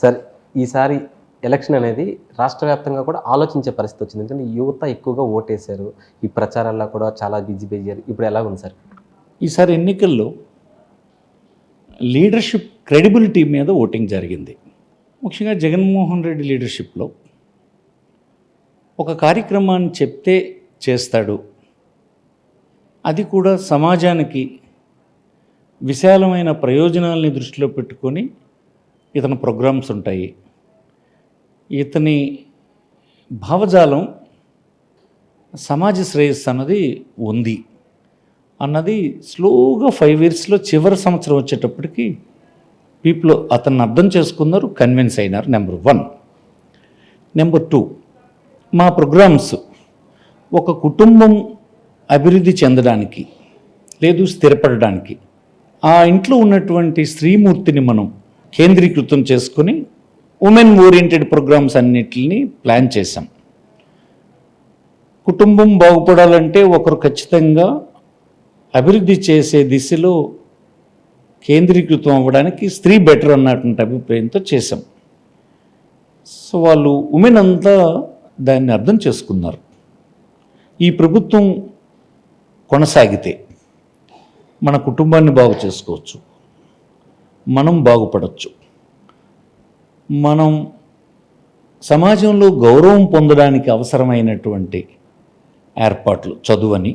Sir ఈసారి election అనేది రాష్ట్ర వ్యాప్తంగా కూడా ఆలోచించే పరిస్థితి వచ్చింది. ఎందుకంటే యువత ఎక్కువగా ఓటేశారు. ఈ ప్రచారాల్లో కూడా చాలా బిజీ అయ్యారు. ఇప్పుడు ఎలా ఉంది సార్? ఈసారి ఎన్నికల్లో లీడర్షిప్ క్రెడిబిలిటీ మీద ఓటింగ్ జరిగింది. ముఖ్యంగా జగన్మోహన్ రెడ్డి లీడర్షిప్లో ఒక కార్యక్రమాన్ని చెప్తే చేస్తాడు, అది కూడా సమాజానికి విశాలమైన ప్రయోజనాల్ని దృష్టిలో పెట్టుకొని ఇతని ప్రోగ్రామ్స్ ఉంటాయి. ఇతని భావజాలం సమాజ శ్రేయస్సు అన్నది ఉంది అన్నది స్లోగా 5 yearsలో చివరి సంవత్సరం వచ్చేటప్పటికి పీపుల్ అతన్ని అర్థం చేసుకున్నారు, కన్విన్స్ అయినారు. నెంబర్ 1. నెంబర్ 2, మా ప్రోగ్రామ్స్ ఒక కుటుంబం అభివృద్ధి చెందడానికి లేదు స్థిరపడడానికి ఆ ఇంట్లో ఉన్నటువంటి స్త్రీమూర్తిని మనం కేంద్రీకృతం చేసుకొని ఉమెన్ ఓరియంటెడ్ ప్రోగ్రామ్స్ అన్నిటిని ప్లాన్ చేశాం. కుటుంబం బాగుపడాలంటే ఒకరు ఖచ్చితంగా అభివృద్ధి చేసే దిశలో కేంద్రీకృతం అవ్వడానికి స్త్రీ బెటర్ అన్నటువంటి అభిప్రాయంతో చేశాం. సో వాళ్ళు ఉమెన్ అంతా దాన్ని అర్థం చేసుకున్నారు. ఈ ప్రభుత్వం కొనసాగితే మన కుటుంబాన్ని బాగు చేసుకోవచ్చు, మనం బాగుపడవచ్చు, మనం సమాజంలో గౌరవం పొందడానికి అవసరమైనటువంటి ఏర్పాట్లు, చదువని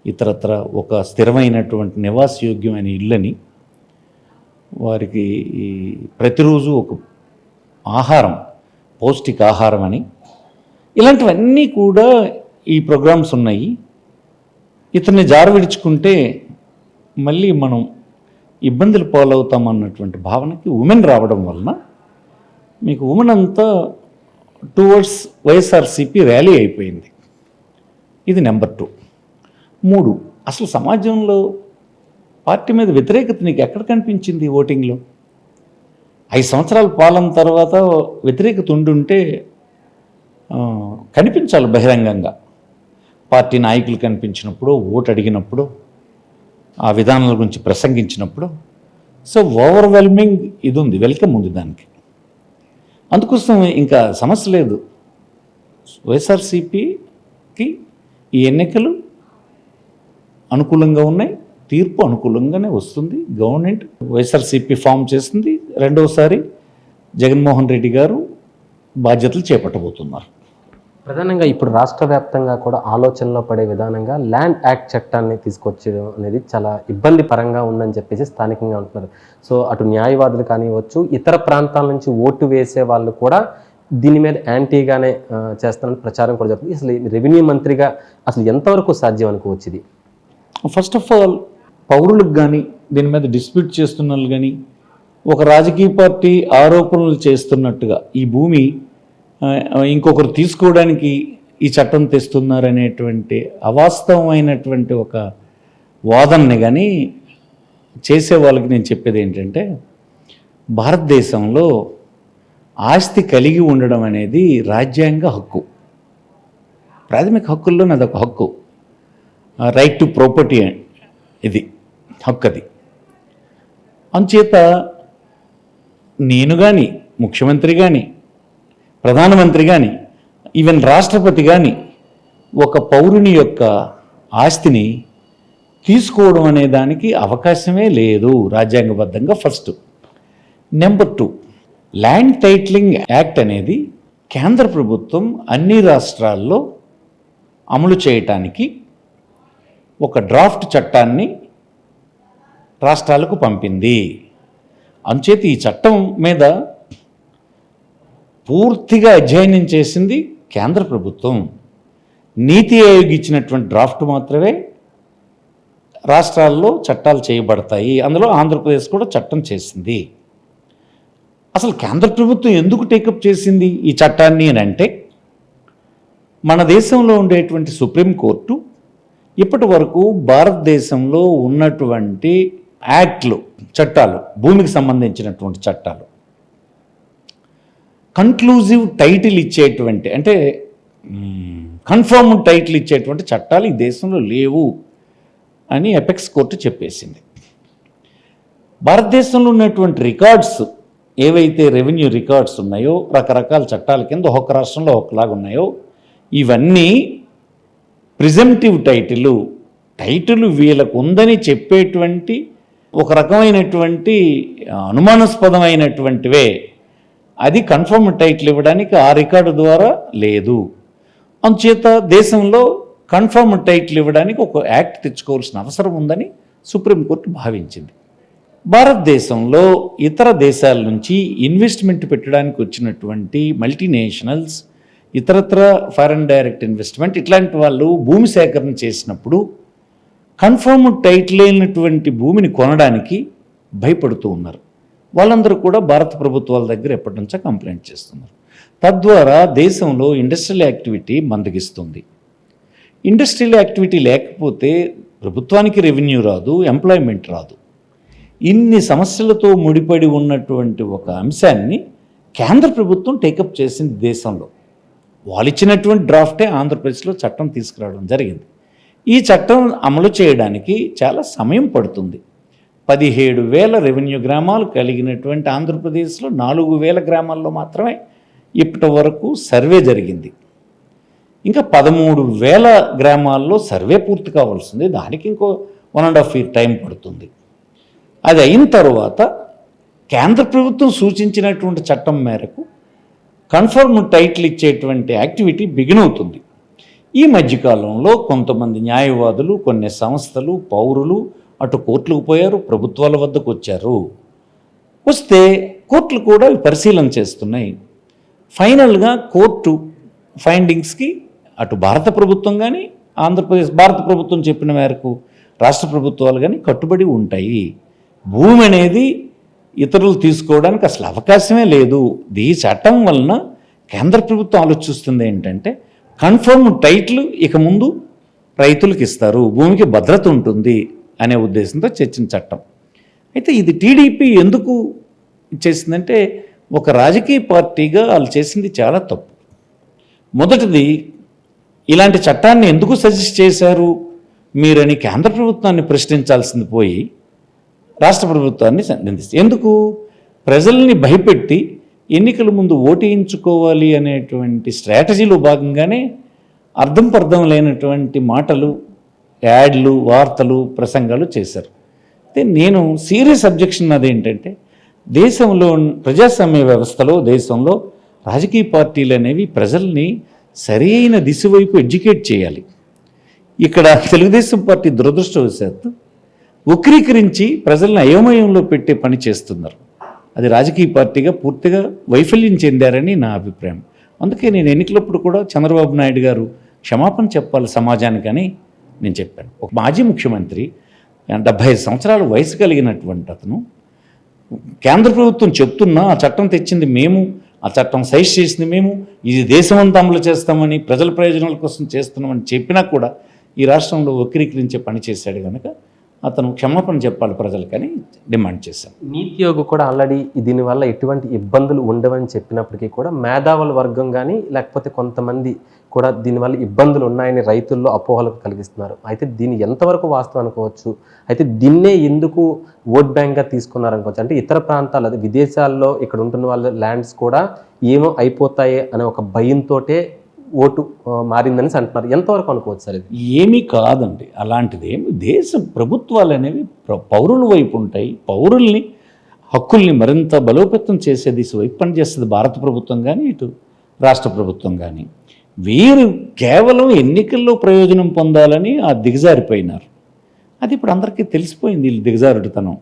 ఇతరత్ర ఒక స్థిరమైనటువంటి నివాసయోగ్యమైన ఇళ్ళని, వారికి ప్రతిరోజు ఒక ఆహారం, పౌష్టికాహారం అని, ఇలాంటివన్నీ కూడా ఈ ప్రోగ్రామ్స్ ఉన్నాయి. ఇతన్ని జార విడుచుకుంటే మళ్ళీ మనం ఇబ్బందులు పాలవుతామన్నటువంటి భావనకి ఉమెన్ రావడం వలన మీకు ఉమెన్ అంతా టువర్డ్స్ వైఎస్ఆర్సీపీ ర్యాలీ అయిపోయింది. ఇది నెంబర్ 2. 3, అసలు సమాజంలో పార్టీ మీద వ్యతిరేకత నీకు ఎక్కడ కనిపించింది? ఓటింగ్లో 5 సంవత్సరాల పాలన తర్వాత వ్యతిరేకత ఉండుంటే కనిపించాలి బహిరంగంగా. పార్టీ నాయకులు కనిపించినప్పుడు, ఓటు అడిగినప్పుడు, ఆ విధానాల గురించి ప్రసంగించినప్పుడు. సో ఓవర్వెల్మింగ్ ఇది ఉంది, వెల్కమ్ ఉంది దానికి. అందుకోసం ఇంకా సమస్య లేదు. వైఎస్ఆర్సీపీకి ఈ ఎన్నికలు అనుకూలంగా ఉన్నాయి, తీర్పు అనుకూలంగానే వస్తుంది. గవర్నమెంట్ వైఎస్ఆర్సీపీ ఫామ్ చేస్తుంది. రెండవసారి జగన్మోహన్ రెడ్డి గారు బాధ్యతలు చేపట్టబోతున్నారు. ప్రధానంగా ఇప్పుడు రాష్ట్ర వ్యాప్తంగా కూడా ఆలోచనలో పడే విధానంగా ల్యాండ్ యాక్ట్ చట్టాన్ని తీసుకొచ్చడం అనేది చాలా ఇబ్బంది పరంగా ఉందని చెప్పేసి స్థానికంగా ఉంటున్నారు. సో అటు న్యాయవాదులు కానివ్వచ్చు, ఇతర ప్రాంతాల నుంచి ఓటు వేసే వాళ్ళు కూడా దీని మీద యాంటీగానే చేస్తారని ప్రచారం కూడా జరుగుతుంది. అసలు రెవెన్యూ మంత్రిగా అసలు ఎంతవరకు సాధ్యం అనుకోవచ్చు ఇది? ఫస్ట్ ఆఫ్ ఆల్ పౌరులకు కానీ, దీని మీద డిస్ప్యూట్ చేస్తున్న వాళ్ళు కానీ, ఒక రాజకీయ పార్టీ ఆరోపణలు చేస్తున్నట్టుగా ఈ భూమి ఇంకొకరు తీసుకోవడానికి ఈ చట్టం తెస్తున్నారనేటువంటి అవాస్తవమైనటువంటి ఒక వాదనని కానీ చేసే వాళ్ళకి నేను చెప్పేది ఏంటంటే, భారతదేశంలో ఆస్తి కలిగి ఉండడం అనేది రాజ్యాంగ హక్కు, ప్రాథమిక హక్కుల్లో అదొక హక్కు. రైట్ టు ప్రాపర్టీ ఇది హక్కు. అది అందుచేత నేను కానీ, ముఖ్యమంత్రి కానీ, ప్రధానమంత్రి కానీ, ఈవెన్ రాష్ట్రపతి కానీ ఒక పౌరుని యొక్క ఆస్తిని తీసుకోవడం అనే దానికి అవకాశమే లేదు రాజ్యాంగబద్ధంగా. First. Number 2, land titling act అనేది కేంద్ర ప్రభుత్వం అన్ని రాష్ట్రాల్లో అమలు చేయటానికి ఒక డ్రాఫ్ట్ చట్టాన్ని రాష్ట్రాలకు పంపింది. అందుచేత ఈ చట్టం మీద పూర్తిగా అధ్యయనం చేసింది కేంద్ర ప్రభుత్వం. నీతి ఆయోగ్ ఇచ్చినటువంటి డ్రాఫ్ట్ మాత్రమే రాష్ట్రాల్లో చట్టాలు చేయబడతాయి. అందులో ఆంధ్రప్రదేశ్ కూడా చట్టం చేసింది. అసలు కేంద్ర ప్రభుత్వం ఎందుకు టేకప్ చేసింది ఈ చట్టాన్ని అని అంటే, మన దేశంలో ఉండేటువంటి సుప్రీంకోర్టు ఇప్పటి వరకు భారతదేశంలో ఉన్నటువంటి యాక్ట్లు, చట్టాలు, భూమికి సంబంధించినటువంటి చట్టాలు కన్క్లూజివ్ టైటిల్ ఇచ్చేటువంటి, అంటే కన్ఫర్మ్ టైటిల్ ఇచ్చేటువంటి చట్టాలు ఈ దేశంలో లేవు అని ఎపెక్స్ కోర్టు చెప్పేసింది. భారతదేశంలో ఉన్నటువంటి రికార్డ్స్ ఏవైతే రెవెన్యూ రికార్డ్స్ ఉన్నాయో రకరకాల చట్టాల కింద ఒక్కొక్క రాష్ట్రంలో ఒక్కలాగా ఉన్నాయో ఇవన్నీ ప్రిజెంప్టివ్ టైటిల్ వీళ్ళకు ఉందని చెప్పేటువంటి ఒక రకమైనటువంటి అనుమానాస్పదమైనటువంటివే. అది కన్ఫర్మ్ టైటిల్ ఇవ్వడానికి ఆ రికార్డు ద్వారా లేదు. అందుచేత దేశంలో కన్ఫర్మ్ టైటిల్ ఇవ్వడానికి ఒక యాక్ట్ తెచ్చుకోవాల్సిన అవసరం ఉందని సుప్రీంకోర్టు భావించింది. భారతదేశంలో ఇతర దేశాల నుంచి ఇన్వెస్ట్మెంట్ పెట్టడానికి వచ్చినటువంటి మల్టీనేషనల్స్, ఇతరత్ర ఫారెన్ డైరెక్ట్ ఇన్వెస్ట్మెంట్ ఇట్లాంటి వాళ్ళు భూమి సేకరణ చేసినప్పుడు కన్ఫర్మ్ టైటిల్ అయినటువంటి భూమిని కొనడానికి భయపడుతూ ఉన్నారు. వాళ్ళందరూ కూడా భారత ప్రభుత్వాల దగ్గర ఎప్పటి నుంచో కంప్లైంట్ చేస్తున్నారు. తద్వారా దేశంలో ఇండస్ట్రియల్ యాక్టివిటీ మందగిస్తుంది. ఇండస్ట్రియల్ యాక్టివిటీ లేకపోతే ప్రభుత్వానికి రెవెన్యూ రాదు, ఎంప్లాయ్మెంట్ రాదు. ఇన్ని సమస్యలతో ముడిపడి ఉన్నటువంటి ఒక అంశాన్ని కేంద్ర ప్రభుత్వం టేకప్ చేసింది దేశంలో. వాళ్ళు ఇచ్చినటువంటి డ్రాఫ్టే ఆంధ్రప్రదేశ్లో చట్టం తీసుకురావడం జరిగింది. ఈ చట్టం అమలు చేయడానికి చాలా సమయం పడుతుంది. 17,000 రెవెన్యూ గ్రామాలు కలిగినటువంటి ఆంధ్రప్రదేశ్లో 4,000 గ్రామాల్లో మాత్రమే ఇప్పటి వరకు సర్వే జరిగింది. ఇంకా 13,000 గ్రామాల్లో సర్వే పూర్తి కావాల్సింది. దానికి ఇంకో 1.5 year టైం పడుతుంది. అది అయిన తర్వాత కేంద్ర ప్రభుత్వం సూచించినటువంటి చట్టం మేరకు కన్ఫర్మ్ టైటిల్ ఇచ్చేటువంటి యాక్టివిటీ బిగిన్ అవుతుంది. ఈ మధ్యకాలంలో కొంతమంది న్యాయవాదులు, కొన్ని సంస్థలు, పౌరులు అటు కోర్టులకు పోయారు, ప్రభుత్వాల వద్దకు వచ్చారు. వస్తే కోర్టులు కూడా పరిశీలన చేస్తున్నాయి. ఫైనల్గా కోర్టు ఫైండింగ్స్కి అటు భారత ప్రభుత్వం కానీ భారత ప్రభుత్వం చెప్పిన మేరకు రాష్ట్ర ప్రభుత్వాలు కానీ కట్టుబడి ఉంటాయి. భూమి అనేది ఇతరులు తీసుకోవడానికి అసలు అవకాశమే లేదు. ఈ చట్టం వలన కేంద్ర ప్రభుత్వం ఆలోచిస్తుంది ఏంటంటే కన్ఫర్మ్ టైటిల్ ఇక ముందు రైతులకు ఇస్తారు, భూమికి భద్రత ఉంటుంది అనే ఉద్దేశంతో తెచ్చిన చట్టం. అయితే ఇది టీడీపీ ఎందుకు చేసిందంటే ఒక రాజకీయ పార్టీగా వాళ్ళు చేసింది చాలా తప్పు. మొదటిది, ఇలాంటి చట్టాన్ని ఎందుకు సజెస్ట్ చేశారు మీరని కేంద్ర ప్రభుత్వాన్ని ప్రశ్నించాల్సింది పోయి రాష్ట్ర ప్రభుత్వాన్ని నిందిస్తారు. ఎందుకు? ప్రజల్ని భయపెట్టి ఎన్నికల ముందు ఓటేయించుకోవాలి అనేటువంటి స్ట్రాటజీలో భాగంగానే అర్థం లేనటువంటి మాటలు, యాడ్లు, వార్తలు, ప్రసంగాలు చేశారు. అయితే నేను సీరియస్ అబ్జెక్షన్ అదేంటంటే దేశంలో ప్రజాస్వామ్య వ్యవస్థలో దేశంలో రాజకీయ పార్టీలు అనేవి ప్రజల్ని సరైన దిశ వైపు ఎడ్యుకేట్ చేయాలి. ఇక్కడ తెలుగుదేశం పార్టీ దురదృష్టవశాత్తు వక్రీకరించి ప్రజలను అయోమయంలో పెట్టే పని చేస్తున్నారు. అది రాజకీయ పార్టీగా పూర్తిగా వైఫల్యం చెందారని నా అభిప్రాయం. అందుకే నేను ఎన్నికలప్పుడు కూడా చంద్రబాబు నాయుడు గారు క్షమాపణ చెప్పాలి సమాజానికని నేను చెప్పాను. ఒక మాజీ ముఖ్యమంత్రి 75 సంవత్సరాల వయసు కలిగినటువంటి అతను కేంద్ర ప్రభుత్వం చెప్తున్నా ఆ చట్టం తెచ్చింది మేము, ఆ చట్టం సైజ్ చేసింది మేము, ఇది దేశమంతా అమలు చేస్తామని ప్రజల ప్రయోజనాల కోసం చేస్తున్నామని చెప్పినా కూడా ఈ రాష్ట్రంలో వక్రీకరించే పని చేశాడు కనుక అతను క్షమాపణ చెప్పాలి ప్రజలకని డిమాండ్ చేశాను. నీతి ఆయోగ్ కూడా ఆల్రెడీ దీనివల్ల ఎటువంటి ఇబ్బందులు ఉండవని చెప్పినప్పటికీ కూడా మేధావుల వర్గం కానీ లేకపోతే కొంతమంది కూడా దీనివల్ల ఇబ్బందులు ఉన్నాయని రైతుల్లో అపోహలకు కలిగిస్తున్నారు. అయితే దీన్ని ఎంతవరకు వాస్తవం అనుకోవచ్చు? అయితే దీన్నే ఎందుకు ఓట్ బ్యాంక్గా తీసుకున్నారనుకోవచ్చు? అంటే ఇతర ప్రాంతాలు, అది విదేశాల్లో ఇక్కడ ఉంటున్న వాళ్ళ ల్యాండ్స్ కూడా ఏమో అయిపోతాయి అనే ఒక భయంతోటే ఓటు మారిందని అంటున్నారు. ఎంతవరకు అనుకోవచ్చు సార్? ఇది ఏమీ కాదండి. అలాంటిది ఏమి, దేశ ప్రభుత్వాలు అనేవి పౌరుల వైపు ఉంటాయి. పౌరుల్ని హక్కుల్ని మరింత బలోపేతం చేసే దిశ వైపు పనిచేస్తుంది భారత ప్రభుత్వం కానీ ఇటు రాష్ట్ర ప్రభుత్వం కానీ. వీరు కేవలం ఎన్నికల్లో ప్రయోజనం పొందాలని ఆ దిగజారిపోయినారు. అది ఇప్పుడు అందరికీ తెలిసిపోయింది వీళ్ళు దిగజారుడితనం.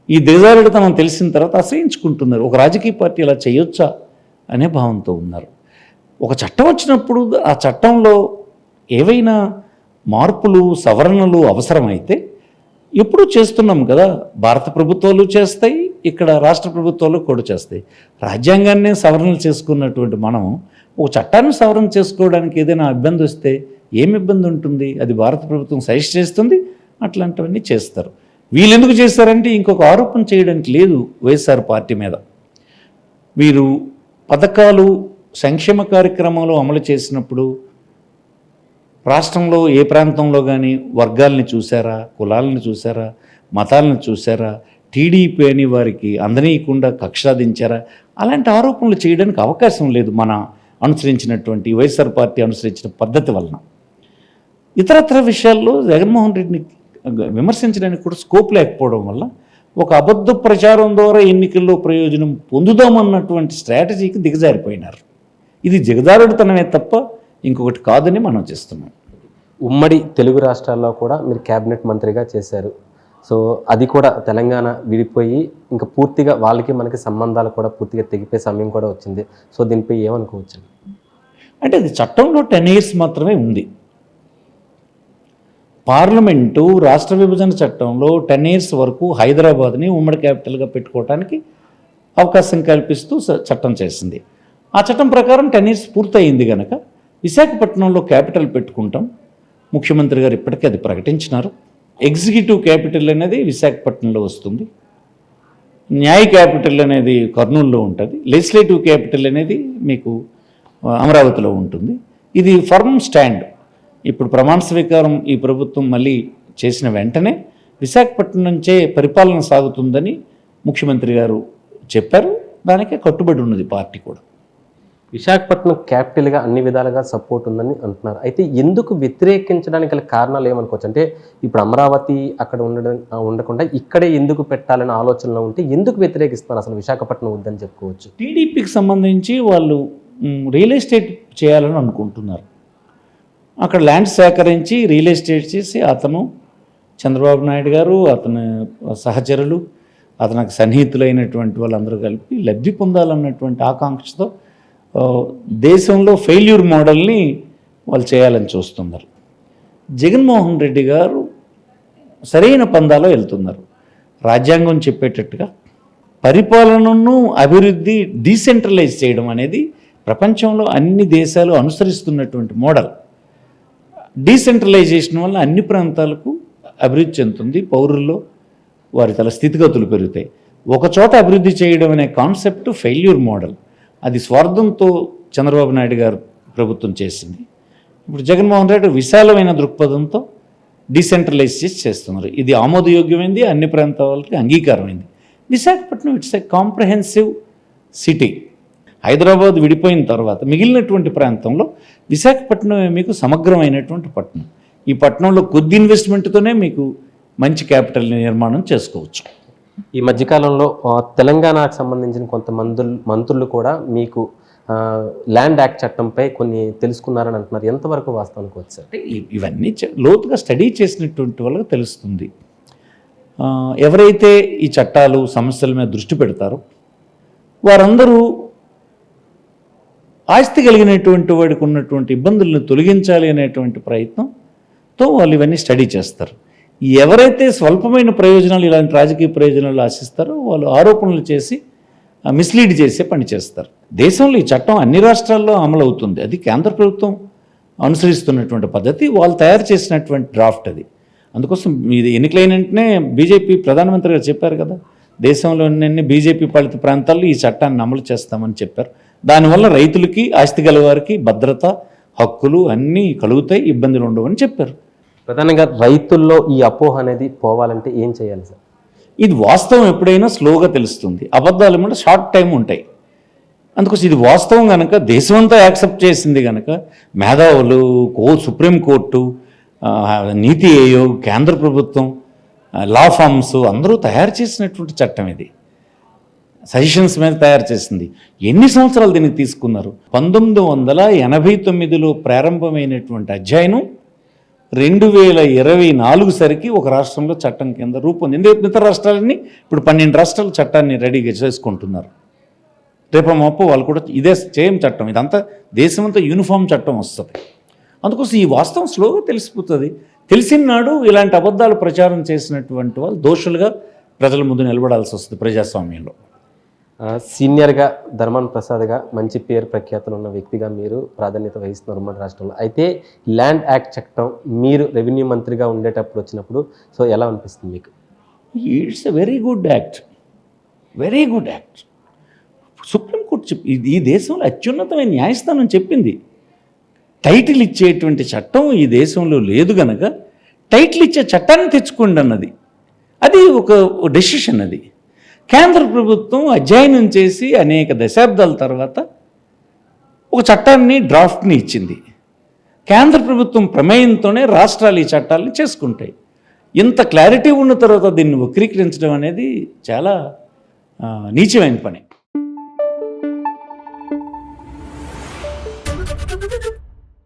ఈ దిగజారుడితనం తెలిసిన తర్వాత అసహించుకుంటున్నారు. ఒక రాజకీయ పార్టీ అలా చేయొచ్చా అనే భావంతో ఉన్నారు. ఒక చట్టం వచ్చినప్పుడు ఆ చట్టంలో ఏవైనా మార్పులు, సవరణలు అవసరమైతే ఎప్పుడూ చేస్తున్నాం కదా. భారత ప్రభుత్వాలు చేస్తాయి, ఇక్కడ రాష్ట్ర ప్రభుత్వాలు కూడా చేస్తాయి. రాజ్యాంగాన్నే సవరణలు చేసుకున్నటువంటి మనం ఒక చట్టాన్ని సవరణ చేసుకోవడానికి ఏదైనా ఇబ్బంది వస్తే ఏం ఇబ్బంది ఉంటుంది? అది భారత ప్రభుత్వం సజెస్ట్ చేస్తుంది, అట్లాంటివన్నీ చేస్తారు. వీళ్ళు ఎందుకు చేస్తారంటే ఇంకొక ఆరోపణ చేయడానికి లేదు వైఎస్ఆర్ పార్టీ మీద. వీరు పథకాలు, సంక్షేమ కార్యక్రమాలు అమలు చేసినప్పుడు రాష్ట్రంలో ఏ ప్రాంతంలో కానీ వర్గాల్ని చూసారా, కులాలను చూసారా, మతాలను చూసారా, టీడీపీ అని వారికి అందనీయకుండా కక్ష సాధించారా, అలాంటి ఆరోపణలు చేయడానికి అవకాశం లేదు మన అనుసరించినటువంటి వైఎస్ఆర్ పార్టీ అనుసరించిన పద్ధతి వలన. ఇతరత్ర విషయాల్లో జగన్మోహన్ రెడ్డిని విమర్శించడానికి కూడా స్కోప్ లేకపోవడం వల్ల ఒక అబద్ధ ప్రచారం ద్వారా ఎన్నికల్లో ప్రయోజనం పొందుదామన్నటువంటి స్ట్రాటజీకి దిగజారిపోయినారు. ఇది దిగజారుడుతనమే తప్ప ఇంకొకటి కాదని మనం చేస్తున్నాం. ఉమ్మడి తెలుగు రాష్ట్రాల్లో కూడా మీరు క్యాబినెట్ మంత్రిగా చేశారు. సో అది కూడా తెలంగాణ విడిపోయి ఇంకా పూర్తిగా వాళ్ళకి మనకి సంబంధాలు కూడా పూర్తిగా తెగిపోయే సమయం కూడా వచ్చింది. సో దీనిపై ఏమనుకోవచ్చు? అంటే అది చట్టంలో 10 years మాత్రమే ఉంది. పార్లమెంటు రాష్ట్ర విభజన చట్టంలో 10 years వరకు హైదరాబాద్ని ఉమ్మడి క్యాపిటల్గా పెట్టుకోవడానికి అవకాశం కల్పిస్తూ చట్టం చేసింది. ఆ చట్టం ప్రకారం 10 years పూర్తయింది కనుక విశాఖపట్నంలో క్యాపిటల్ పెట్టుకుంటాం. ముఖ్యమంత్రి గారు ఇప్పటికే అది ప్రకటించినారు. ఎగ్జిక్యూటివ్ క్యాపిటల్ అనేది విశాఖపట్నంలో వస్తుంది, న్యాయ క్యాపిటల్ అనేది కర్నూలులో ఉంటుంది, లెజిస్లేటివ్ క్యాపిటల్ అనేది మీకు అమరావతిలో ఉంటుంది. ఇది ఫర్మ్ స్టాండ్. ఇప్పుడు ప్రమాణ స్వీకారం ఈ ప్రభుత్వం మళ్ళీ చేసిన వెంటనే విశాఖపట్నం నుంచే పరిపాలన సాగుతుందని ముఖ్యమంత్రి గారు చెప్పారు. దానికే కట్టుబడి ఉన్నది పార్టీ కూడా. విశాఖపట్నం క్యాపిటల్గా అన్ని విధాలుగా సపోర్ట్ ఉందని అంటున్నారు. అయితే ఎందుకు వ్యతిరేకించడానికి గల కారణాలు ఏమనుకోవచ్చు? అంటే ఇప్పుడు అమరావతి అక్కడ ఉండకుండా ఇక్కడే ఎందుకు పెట్టాలనే ఆలోచనలో ఉంటే ఎందుకు వ్యతిరేకిస్తున్నారు? అసలు విశాఖపట్నం వద్దని చెప్పుకోవచ్చు. టీడీపీకి సంబంధించి వాళ్ళు రియల్ ఎస్టేట్ చేయాలని అనుకుంటున్నారు. అక్కడ ల్యాండ్ సేకరించి రియల్ ఎస్టేట్ చేసి అతను చంద్రబాబు నాయుడు గారు, అతని సహచరులు, అతనికి సన్నిహితులైనటువంటి వాళ్ళందరూ కలిపి లబ్ధి పొందాలన్నటువంటి ఆకాంక్షతో దేశంలో ఫెయిల్యూర్ మోడల్ని వాళ్ళు చేయాలని చూస్తున్నారు. జగన్మోహన్ రెడ్డి గారు సరైన పందాలో వెళ్తున్నారు. రాజ్యాంగం చెప్పేటట్టుగా పరిపాలనను అభివృద్ధి డీసెంట్రలైజ్ చేయడం అనేది ప్రపంచంలో అన్ని దేశాలు అనుసరిస్తున్నటువంటి మోడల్. డీసెంట్రలైజేషన్ వల్ల అన్ని ప్రాంతాలకు అభివృద్ధి చెందుతుంది, పౌరుల్లో వారి తల స్థితిగతులు పెరుగుతాయి. ఒకచోట అభివృద్ధి చేయడం అనే కాన్సెప్ట్ ఫెయిల్యూర్ మోడల్. అది స్వార్థంతో చంద్రబాబు నాయుడు గారు ప్రభుత్వం చేసింది. ఇప్పుడు జగన్మోహన్ రెడ్డి విశాలమైన దృక్పథంతో డీసెంట్రలైజ్ చేసి చేస్తున్నారు. ఇది ఆమోదయోగ్యమైంది, అన్ని ప్రాంతాలకి అంగీకారమైంది. Visakhapatnam it's a comprehensive city. Hyderabad విడిపోయిన తర్వాత మిగిలినటువంటి ప్రాంతంలో విశాఖపట్నం మీకు సమగ్రమైనటువంటి పట్టణం. ఈ పట్టణంలో కొద్ది ఇన్వెస్ట్మెంట్తోనే మీకు మంచి క్యాపిటల్ నిర్మాణం చేసుకోవచ్చు. ఈ మధ్యకాలంలో తెలంగాణకు సంబంధించిన మంత్రులు కూడా మీకు ల్యాండ్ యాక్ట్ చట్టంపై కొన్ని తెలుసుకున్నారని అంటున్నారు. ఎంతవరకు వాస్తవానికి వచ్చారు? ఇవన్నీ లోతుగా స్టడీ చేసినటువంటి వాళ్ళకి తెలుస్తుంది. ఎవరైతే ఈ చట్టాలు సమస్యల మీద దృష్టి పెడతారో వారందరూ ఆస్తి కలిగినటువంటి వాడికి ఉన్నటువంటి ఇబ్బందులను తొలగించాలి అనేటువంటి ప్రయత్నంతో వాళ్ళు ఇవన్నీ స్టడీ చేస్తారు. ఎవరైతే స్వల్పమైన ప్రయోజనాలు, ఇలాంటి రాజకీయ ప్రయోజనాలు ఆశిస్తారో వాళ్ళు ఆరోపణలు చేసి మిస్లీడ్ చేసే పని చేస్తారు. దేశంలో ఈ చట్టం అన్ని రాష్ట్రాల్లో అమలు అవుతుంది. అది కేంద్ర ప్రభుత్వం అనుసరిస్తున్నటువంటి పద్ధతి, వాళ్ళు తయారు చేసినటువంటి డ్రాఫ్ట్ అది. అందుకోసం ఇది ఎన్నికలైన వెంటనే బీజేపీ ప్రధానమంత్రి గారు చెప్పారు కదా, దేశంలోని బీజేపీ పాలిత ప్రాంతాల్లో ఈ చట్టాన్ని అమలు చేస్తామని చెప్పారు. దానివల్ల రైతులకి, ఆస్తి గలవారికి భద్రత, హక్కులు అన్నీ కలుగుతాయి, ఇబ్బందులు ఉండవని చెప్పారు. ప్రధానంగా రైతుల్లో ఈ అపోహ అనేది పోవాలంటే ఏం చేయాలి సార్? ఇది వాస్తవం ఎప్పుడైనా స్లోగా తెలుస్తుంది, అబద్ధాలు ఏమంటే షార్ట్ టైం ఉంటాయి. అందుకోసం ఇది వాస్తవం కనుక దేశమంతా యాక్సెప్ట్ చేసింది కనుక మేధావులు, సుప్రీంకోర్టు, నీతి ఆయోగ్, కేంద్ర ప్రభుత్వం, లా ఫార్మ్స్ అందరూ తయారు చేసినటువంటి చట్టం ఇది. సజెషన్స్ మీద తయారు చేసింది. ఎన్ని సంవత్సరాలు దీనికి తీసుకున్నారు? 1989లో ప్రారంభమైనటువంటి అధ్యయనం 2024 సరికి ఒక రాష్ట్రంలో చట్టం కింద రూపొందింది. ఇతర రాష్ట్రాలన్నీ ఇప్పుడు 12 రాష్ట్రాలు చట్టాన్ని రెడీగా చేసుకుంటున్నారు. రేపమాపు వాళ్ళు కూడా ఇదే సేమ్ చట్టం, ఇదంతా దేశమంతా యూనిఫామ్ చట్టం వస్తుంది. అందుకోసం ఈ వాస్తవం స్లోగా తెలిసిపోతుంది. తెలిసిన నాడు ఇలాంటి అబద్ధాలు ప్రచారం చేసినటువంటి వాళ్ళు దోషులుగా ప్రజల ముందు నిలబడాల్సి వస్తుంది ప్రజాస్వామ్యంలో. సీనియర్గా ధర్మాన ప్రసాద్గా మంచి పేరు ప్రఖ్యాతులు ఉన్న వ్యక్తిగా మీరు ప్రాధాన్యత వహిస్తున్నారు ఉమ్మడి రాష్ట్రంలో. అయితే ల్యాండ్ యాక్ట్ చట్టం మీరు రెవెన్యూ మంత్రిగా ఉండేటప్పుడు వచ్చినప్పుడు సో ఎలా అనిపిస్తుంది మీకు? It's a very good act, very good act. Supreme court ఈ దేశంలో అత్యున్నతమైన న్యాయస్థానం చెప్పింది టైటిల్ ఇచ్చేటువంటి చట్టం ఈ దేశంలో లేదు గనక టైటిల్ ఇచ్చే చట్టాన్ని తెచ్చుకోండి అన్నది. అది ఒక డెసిషన్ అది. కేంద్ర ప్రభుత్వం అధ్యయనం చేసి అనేక దశాబ్దాల తర్వాత ఒక చట్టాన్ని డ్రాఫ్ట్ని ఇచ్చింది. కేంద్ర ప్రభుత్వం ప్రమేయంతోనే రాష్ట్రాలు ఈ చట్టాలను చేసుకుంటాయి. ఇంత క్లారిటీ ఉన్న తర్వాత దీన్ని వక్రీకరించడం అనేది చాలా నీచమైన పని.